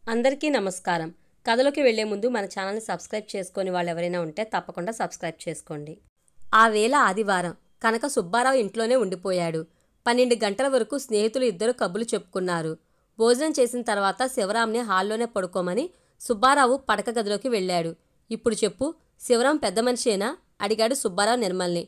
అందరికీ నమస్కారం. కథలోకి వెళ్లే ముందు మన ఛానల్ని సబ్స్క్రైబ్ చేసుకొని వాళ్ళు ఎవరైనా ఉంటే తప్పకుండా సబ్స్క్రైబ్ చేసుకోండి. ఆ వేళ ఆదివారం. కనక సుబ్బారావు ఇంట్లోనే ఉండిపోయాడు. 12 గంటల వరకు స్నేహితులు ఇద్దరు కబుర్లు చెప్పుకున్నారు. భోజనం చేసిన తర్వాత శివరాంని హాల్లోనే పడుకోమని సుబ్బారావు పడక గదిలోకి వెళ్ళాడు. ఇప్పుడు చెప్పు, శివరాం పెద్ద మనిషేనా? అడిగాడు సుబ్బారావు నిర్మల్ని.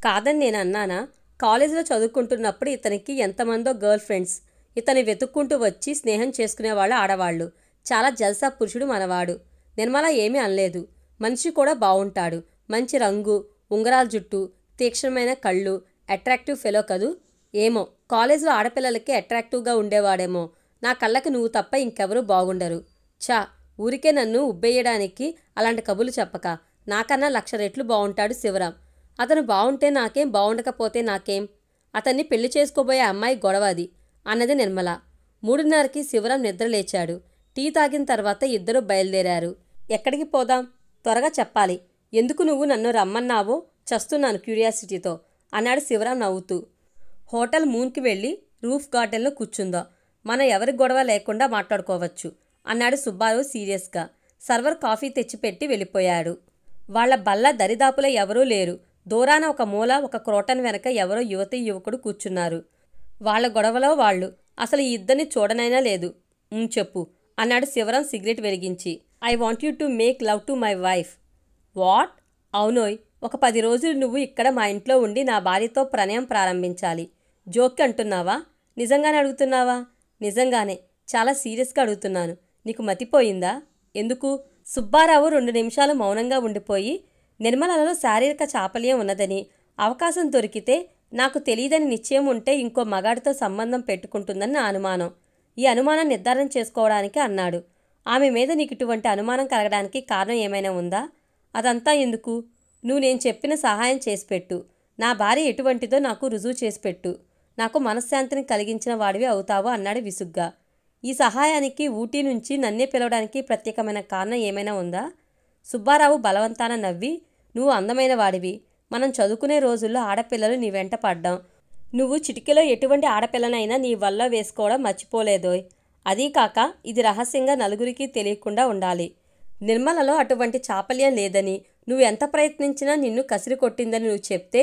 కాదని నేను అన్నానా? కాలేజీలో చదువుకుంటున్నప్పుడు ఇతనికి ఎంతమందో గర్ల్ ఫ్రెండ్స్. ఇతని వెతుక్కుంటూ వచ్చి స్నేహం చేసుకునేవాళ్ళు ఆడవాళ్ళు. చాలా జల్సా పురుషుడు మనవాడు. నిర్మల ఏమీ అనలేదు. మనిషి కూడా బావుంటాడు. మంచి రంగు, ఉంగరాల జుట్టు, తీక్షణమైన కళ్ళు, అట్రాక్టివ్ ఫెలో కదూ. ఏమో, కాలేజీలో ఆడపిల్లలకి అట్రాక్టివ్గా ఉండేవాడేమో. నా కళ్ళకి నువ్వు తప్ప ఇంకెవరూ బాగుండరు. ఛా, ఊరికే నన్ను ఉబ్బేయడానికి అలాంటి కబుర్లు చెప్పక. నాకన్నా 1,00,000 రెట్లు బావుంటాడు శివరాం. అతను బావుంటే నాకేం, బావుండకపోతే నాకేం? అతన్ని పెళ్లి చేసుకోబోయే అమ్మాయి గొడవ అది అన్నది నిర్మల. 3:30కి శివరాం నిద్రలేచాడు. టీ తాగిన తర్వాత ఇద్దరూ బయలుదేరారు. ఎక్కడికి పోదాం? త్వరగా చెప్పాలి. ఎందుకు నువ్వు నన్ను రమ్మన్నావో చస్తున్నాను క్యూరియాసిటీతో అన్నాడు శివరాం నవ్వుతూ. హోటల్ మూన్కి వెళ్ళి రూఫ్ గార్డెన్లో కూర్చుందాం. మనం ఎవరి గొడవ లేకుండా మాట్లాడుకోవచ్చు అన్నాడు సుబ్బారావు సీరియస్గా. సర్వర్ కాఫీ తెచ్చిపెట్టి వెళ్ళిపోయాడు. వాళ్ల బల్ల దరిదాపులో ఎవరూ లేరు. దూరాన ఒక మూల ఒక క్రోటన్ వెనక ఎవరో యువతీ యువకుడు కూర్చున్నారు. వాళ్ల గొడవలో వాళ్ళు. అసలు ఈ ఇద్దరిని చూడనైనా లేదు. చెప్పు అన్నాడు శివరాం సిగరెట్ వెలిగించి. I want you to make love to my wife. What? అవునోయ్, ఒక 10 రోజులు నువ్వు ఇక్కడ మా ఇంట్లో ఉండి నా భార్యతో ప్రణయం ప్రారంభించాలి. జోక్కి అంటున్నావా? నిజంగానే అడుగుతున్నావా? నిజంగానే. చాలా సీరియస్గా అడుగుతున్నాను. నీకు మతిపోయిందా? ఎందుకు? సుబ్బారావు 2 నిమిషాలు మౌనంగా ఉండిపోయి, నిర్మలలో శారీరక చాపల్యం ఉన్నదని, అవకాశం దొరికితే నాకు తెలియదని నిశ్చయం ఉంటే ఇంకో మగాడితో సంబంధం పెట్టుకుంటుందని నా అనుమానం. ఈ అనుమానం నిర్ధారణ చేసుకోవడానికి అన్నాడు. ఆమె మీద నీకు ఇటువంటి అనుమానం కలగడానికి కారణం ఏమైనా ఉందా? అదంతా ఎందుకు? నువ్వు నేను చెప్పిన సహాయం చేసిపెట్టు. నా భార్య ఎటువంటిదో నాకు రుజువు చేసిపెట్టు. నాకు మనశ్శాంతిని కలిగించిన వాడివి అవుతావు అన్నాడు విసుగ్గా. ఈ సహాయానికి ఊటీ నుంచి నన్నే పిలవడానికి ప్రత్యేకమైన కారణం ఏమైనా ఉందా? సుబ్బారావు బలవంతాన నవ్వి, నువ్వు అందమైన వాడివి. మనం చదువుకునే రోజుల్లో ఆడపిల్లలు నీ వెంట పడ్డాం. నువ్వు చిటికెలో ఎటువంటి ఆడపిల్లనైనా నీ వల్ల వేసుకోవడం మర్చిపోలేదోయ్. అదీ కాక ఇది రహస్యంగా నలుగురికి తెలియకుండా ఉండాలి. నిర్మలలో అటువంటి చాపల్యం లేదని, నువ్వు ఎంత ప్రయత్నించినా నిన్ను కసిరి కొట్టిందని నువ్వు చెప్తే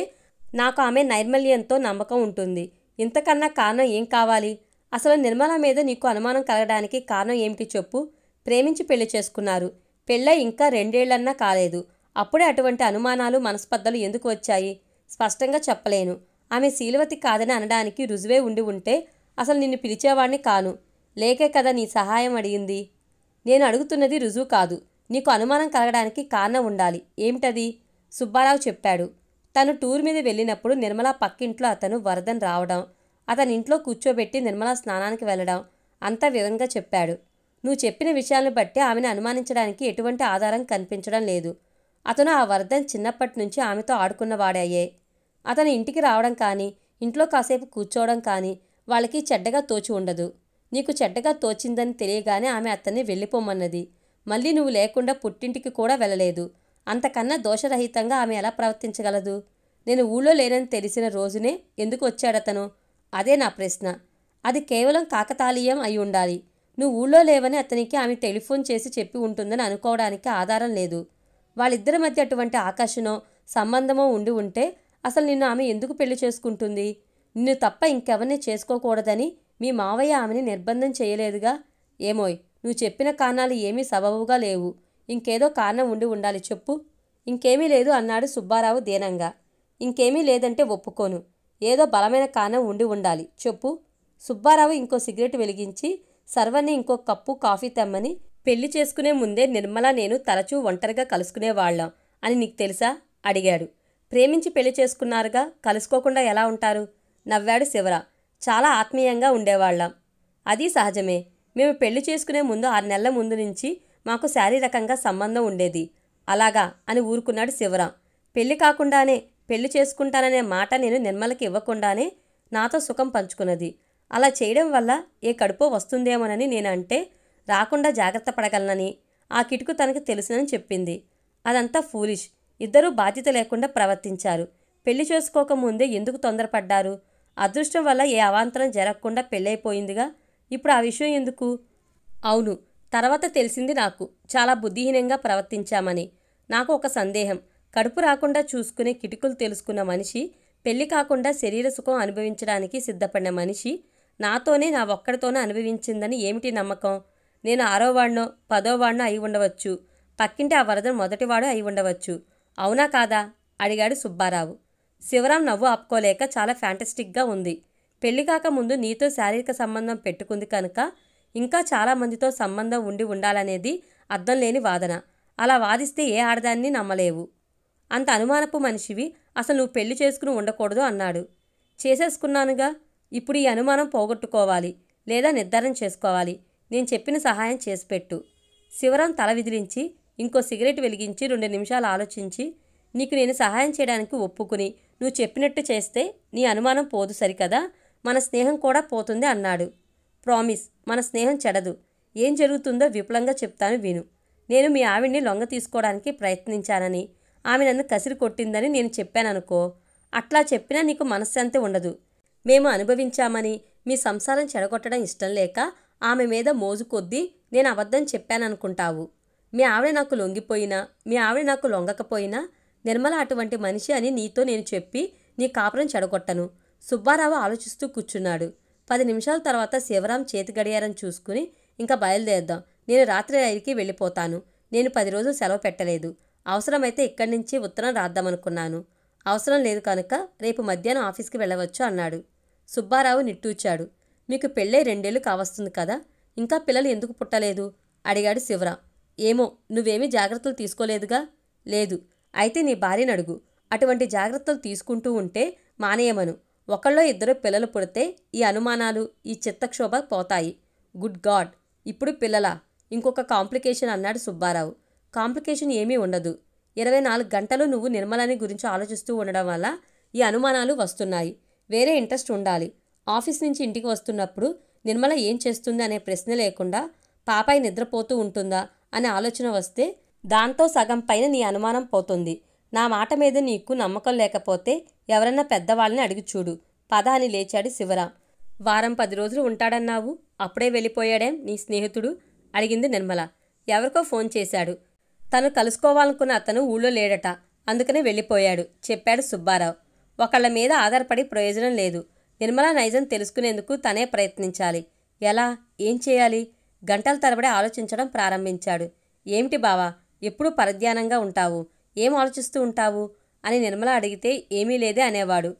నాకు ఆమె నైర్మల్యంతో నమ్మకం ఉంటుంది. ఇంతకన్నా కారణం ఏం కావాలి? అసలు నిర్మల మీద నీకు అనుమానం కలగడానికి కారణం ఏమిటి చెప్పు? ప్రేమించి పెళ్లి చేసుకున్నారు. పెళ్ళై ఇంకా 2 ఏళ్లన్నా కాలేదు. అప్పుడే అటువంటి అనుమానాలు, మనస్పర్ధలు ఎందుకు వచ్చాయి? స్పష్టంగా చెప్పలేను. ఆమె శీలవతి కాదని అనడానికి రుజువే ఉండి ఉంటే అసలు నిన్ను పిలిచేవాణ్ణి కాను. లేకే కదా నీ సహాయం అడిగింది. నేను అడుగుతున్నది రుజువు కాదు. నీకు అనుమానం కలగడానికి కారణం ఉండాలి. ఏమిటది? సుబ్బారావు చెప్పాడు. తను టూర్ మీద వెళ్ళినప్పుడు నిర్మల పక్కింట్లో అతను వరదన్ రావడం, అతని ఇంట్లో కూర్చోబెట్టి నిర్మల స్నానానికి వెళ్ళడం అంతా వివరంగా చెప్పాడు. నువ్వు చెప్పిన విషయాలను బట్టి ఆమెను అనుమానించడానికి ఎటువంటి ఆధారం కనిపించడం లేదు. అతను ఆ వరదన్ చిన్నప్పటి నుంచి ఆమెతో ఆడుకున్నవాడే. అతను ఇంటికి రావడం కానీ, ఇంట్లో కాసేపు కూర్చోవడం కానీ వాళ్ళకి చెడ్డగా తోచి ఉండదు. నీకు చెడ్డగా తోచిందని తెలియగానే ఆమె అతన్ని వెళ్ళిపోమన్నది. మళ్ళీ నువ్వు లేకుండా పుట్టింటికి కూడా వెళ్ళలేదు. అంతకన్నా దోషరహితంగా ఆమె ఎలా ప్రవర్తించగలదు? నేను ఊళ్ళో లేనని తెలిసిన రోజునే ఎందుకు వచ్చాడతను? అదే నా ప్రశ్న. అది కేవలం కాకతాళీయం అయి ఉండాలి. నువ్వు ఊళ్ళో లేవని అతనికి ఆమె టెలిఫోన్ చేసి చెప్పి ఉంటుందని అనుకోవడానికి ఆధారం లేదు. వాళ్ళిద్దరి మధ్య అటువంటి ఆకర్షణో సంబంధమో ఉండి ఉంటే అసలు నిన్ను ఆమె ఎందుకు పెళ్లి చేసుకుంటుంది? నిన్ను తప్ప ఇంకెవరిని చేసుకోకూడదని మీ మావయ్య ఆమెని నిర్బంధం చేయలేదుగా. ఏమోయ్, నువ్వు చెప్పిన కారణాలు ఏమీ సబబుగా లేవు. ఇంకేదో కారణం ఉండి ఉండాలి. చెప్పు. ఇంకేమీ లేదు అన్నాడు సుబ్బారావు దీనంగా. ఇంకేమీ లేదంటే ఒప్పుకోను. ఏదో బలమైన కారణం ఉండి ఉండాలి. చెప్పు. సుబ్బారావు ఇంకో సిగరెట్ వెలిగించి సర్వర్ని ఇంకో కప్పు కాఫీ తెమ్మని, పెళ్లి చేసుకునే ముందే నిర్మల నేను తరచూ ఒంటరిగా కలుసుకునేవాళ్ళం అని నీకు తెలుసా? అడిగాడు. ప్రేమించి పెళ్లి చేసుకున్నారుగా, కలుసుకోకుండా ఎలా ఉంటారు? నవ్వాడు శివరాం. చాలా ఆత్మీయంగా ఉండేవాళ్ళం. అది సహజమే. మేము పెళ్లి చేసుకునే ముందు 6 నెలల ముందు నుంచి మాకు శారీరకంగా సంబంధం ఉండేది. అలాగా అని ఊరుకున్నాడు శివరాం. పెళ్లి కాకుండానే పెళ్లి చేసుకుంటాననే మాట నేను నిర్మలకి ఇవ్వకుండానే నాతో సుఖం పంచుకున్నది. అలా చేయడం వల్ల ఏ కడుపో వస్తుందేమోనని నేనంటే రాకుండా జాగ్రత్త పడగలనని, ఆ కిటుకు తనకి తెలుసునని చెప్పింది. అదంతా ఫూలిష్. ఇద్దరూ బాధ్యత లేకుండా ప్రవర్తించారు. పెళ్లి చేసుకోకముందే ఎందుకు తొందరపడ్డారు? అదృష్టం వల్ల ఏ అవాంతరం జరగకుండా పెళ్ళైపోయిందిగా. ఇప్పుడు ఆ విషయం ఎందుకు? అవును, తర్వాత తెలిసింది నాకు చాలా బుద్ధిహీనంగా ప్రవర్తించామని. నాకు ఒక సందేహం. కడుపు రాకుండా చూసుకునే కిటుకులు తెలుసుకున్న మనిషి, పెళ్లి కాకుండా శరీర సుఖం అనుభవించడానికి సిద్ధపడిన మనిషి నాతోనే నా ఒక్కడితోనే అనుభవించిందని ఏమిటి నమ్మకం? నేను 6వాడినో 10వాడినో అయి ఉండవచ్చు. పక్కింటి ఆ వరదను మొదటివాడు అయి ఉండవచ్చు. అవునా కాదా? అడిగాడు సుబ్బారావు. శివరాం నవ్వు ఆపుకోలేక చాలా ఫ్యాంటస్టిక్గా ఉంది. పెళ్లి కాక ముందు నీతో శారీరక సంబంధం పెట్టుకుంది కనుక ఇంకా చాలామందితో సంబంధం ఉండి ఉండాలనేది అర్థం లేని వాదన. అలా వాదిస్తే ఏ ఆడదాన్ని నమ్మలేవు. అంత అనుమానపు మనిషివి అసలు నువ్వు పెళ్లి చేసుకుని ఉండకూడదు అన్నాడు. చేసేసుకున్నానుగా. ఇప్పుడు ఈ అనుమానం పోగొట్టుకోవాలి లేదా నిర్ధారణ చేసుకోవాలి. నేను చెప్పిన సహాయం చేసిపెట్టు. శివరాం తల విదిలించి ఇంకో సిగరెట్ వెలిగించి 2 నిమిషాలు ఆలోచించి, నీకు నేను సహాయం చేయడానికి ఒప్పుకుని నువ్వు చెప్పినట్టు చేస్తే నీ అనుమానం పోదు సరికదా, మన స్నేహం కూడా పోతుంది అన్నాడు. ప్రామిస్, మన స్నేహం చెడదు. ఏం జరుగుతుందో విపులంగా చెప్తాను విను. నేను మీ ఆవిడ్ని లొంగ తీసుకోవడానికి ప్రయత్నించానని, ఆమె నన్ను కసిరి కొట్టిందని నేను చెప్పాననుకో. అట్లా చెప్పినా నీకు మనశ్శాంతి ఉండదు. మేము అనుభవించామని మీ సంసారం చెడగొట్టడం ఇష్టం లేక ఆమె మీద మోజు కొద్దీ నేను అబద్ధం చెప్పాననుకుంటావు. మీ ఆవిడ నాకు లొంగిపోయినా, మీ ఆవిడ నాకు లొంగకపోయినా నిర్మల అటువంటి మనిషి అని నీతో నేను చెప్పి నీ కాపురం చెడగొట్టను. సుబ్బారావు ఆలోచిస్తూ కూర్చున్నాడు. 10 నిమిషాల తర్వాత శివరాం చేతి గడియారం చూసుకుని, ఇంకా బయలుదేరదాం. నేను రాత్రి 5కి వెళ్ళిపోతాను. నేను 10 రోజులు సెలవు పెట్టలేదు. అవసరమైతే ఇక్కడి నుంచి ఉత్తరం రాద్దామనుకున్నాను. అవసరం లేదు కనుక రేపు మధ్యాహ్నం ఆఫీస్కి వెళ్ళవచ్చు అన్నాడు. సుబ్బారావు నిట్టూర్చాడు. మీకు పెళ్ళై 2 ఏళ్లు కావస్తుంది కదా, ఇంకా పిల్లలు ఎందుకు పుట్టలేదు? అడిగాడు శివరాం. ఏమో, నువ్వేమీ జాగ్రత్తలు తీసుకోలేదుగా? లేదు. అయితే నీ భార్యను అడుగు. అటువంటి జాగ్రత్తలు తీసుకుంటూ ఉంటే మానేయమను. ఒకళ్ళో ఇద్దరు పిల్లలు పుడితే ఈ అనుమానాలు, ఈ చిత్తక్షోభ పోతాయి. గుడ్ గాడ్, ఇప్పుడు పిల్లలా? ఇంకొక కాంప్లికేషన్ అన్నాడు సుబ్బారావు. కాంప్లికేషన్ ఏమీ ఉండదు. 24 గంటలు నువ్వు నిర్మలని గురించి ఆలోచిస్తూ ఉండడం వల్ల ఈ అనుమానాలు వస్తున్నాయి. వేరే ఇంట్రెస్ట్ ఉండాలి. ఆఫీస్ నుంచి ఇంటికి వస్తున్నప్పుడు నిర్మల ఏం చేస్తుంది అనే ప్రశ్న లేకుండా పాపాయి నిద్రపోతూ ఉంటుందా అనే ఆలోచన వస్తే దాంతో సగం పైన నీ అనుమానం పోతుంది. నా మాట మీద నీకు నమ్మకం లేకపోతే ఎవరన్నా పెద్దవాళ్ళని అడిగి చూడు. పద అని లేచాడు శివరాం. వారం 10 రోజులు ఉంటాడన్నావు, అప్పుడే వెళ్ళిపోయాడేం నీ స్నేహితుడు? అడిగింది నిర్మల. ఎవరికో ఫోన్ చేశాడు. తను కలుసుకోవాలనుకున్న అతను ఊళ్ళో లేడట, అందుకనే వెళ్ళిపోయాడు చెప్పాడు సుబ్బారావు. ఒకళ్ళ మీద ఆధారపడి ప్రయోజనం లేదు. నిర్మల నైజం తెలుసుకునేందుకు తనే ప్రయత్నించాలి. ఎలా? ఏం చేయాలి? గంటల తరబడి ఆలోచించడం ప్రారంభించాడు. ఏమిటి బావా, ఎప్పుడూ పరధ్యానంగా ఉంటావు? ఏం ఆలోచిస్తూ ఉంటావు అని నిర్మల అడిగితే ఏమీ లేదే అనేవాడు.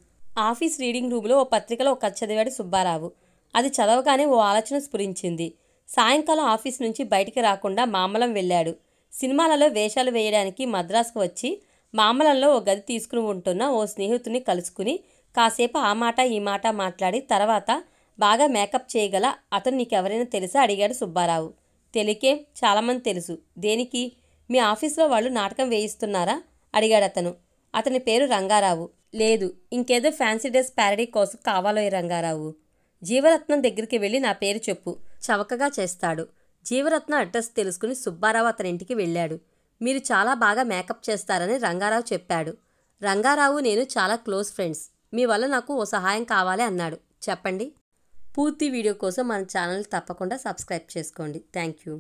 ఆఫీస్ రీడింగ్ రూమ్లో ఓ పత్రికలో ఒక కథ చదివాడు సుబ్బారావు. అది చదవగానే ఓ ఆలోచన స్ఫురించింది. సాయంకాలం ఆఫీస్ నుంచి బయటికి రాకుండా మామలం వెళ్ళాడు. సినిమాలలో వేషాలు వేయడానికి మద్రాసుకు వచ్చి మామలంలో ఓ గది తీసుకుని ఉంటున్న ఓ స్నేహితుని కలుసుకుని కాసేపు ఆ మాట ఈ మాట మాట్లాడి తర్వాత బాగా మేకప్ చేయగల అతను నీకెవరైనా తెలుసా అడిగాడు సుబ్బారావు. తెలికే, చాలామంది తెలుసు. దేనికి? మీ ఆఫీస్లో వాళ్ళు నాటకం వేయిస్తున్నారా అడిగాడు అతను. అతని పేరు రంగారావు. లేదు, ఇంకేదో ఫ్యాన్సీ డ్రెస్ ప్యారడీ కోసం కావాలో ఈ రంగారావు. జీవరత్నం దగ్గరికి వెళ్ళి నా పేరు చెప్పు, చవకగా చేస్తాడు. జీవరత్నం అడ్రస్ తెలుసుకుని సుబ్బారావు అతని ఇంటికి వెళ్ళాడు. మీరు చాలా బాగా మేకప్ చేస్తారని రంగారావు చెప్పాడు. రంగారావు నేను చాలా క్లోజ్ ఫ్రెండ్స్. మీ వల్ల నాకు ఓ సహాయం కావాలి అన్నాడు. చెప్పండి. పూర్తి వీడియో కోసం మన ఛానల్ తప్పకుండా సబ్స్క్రైబ్ చేసుకోండి. Thank you.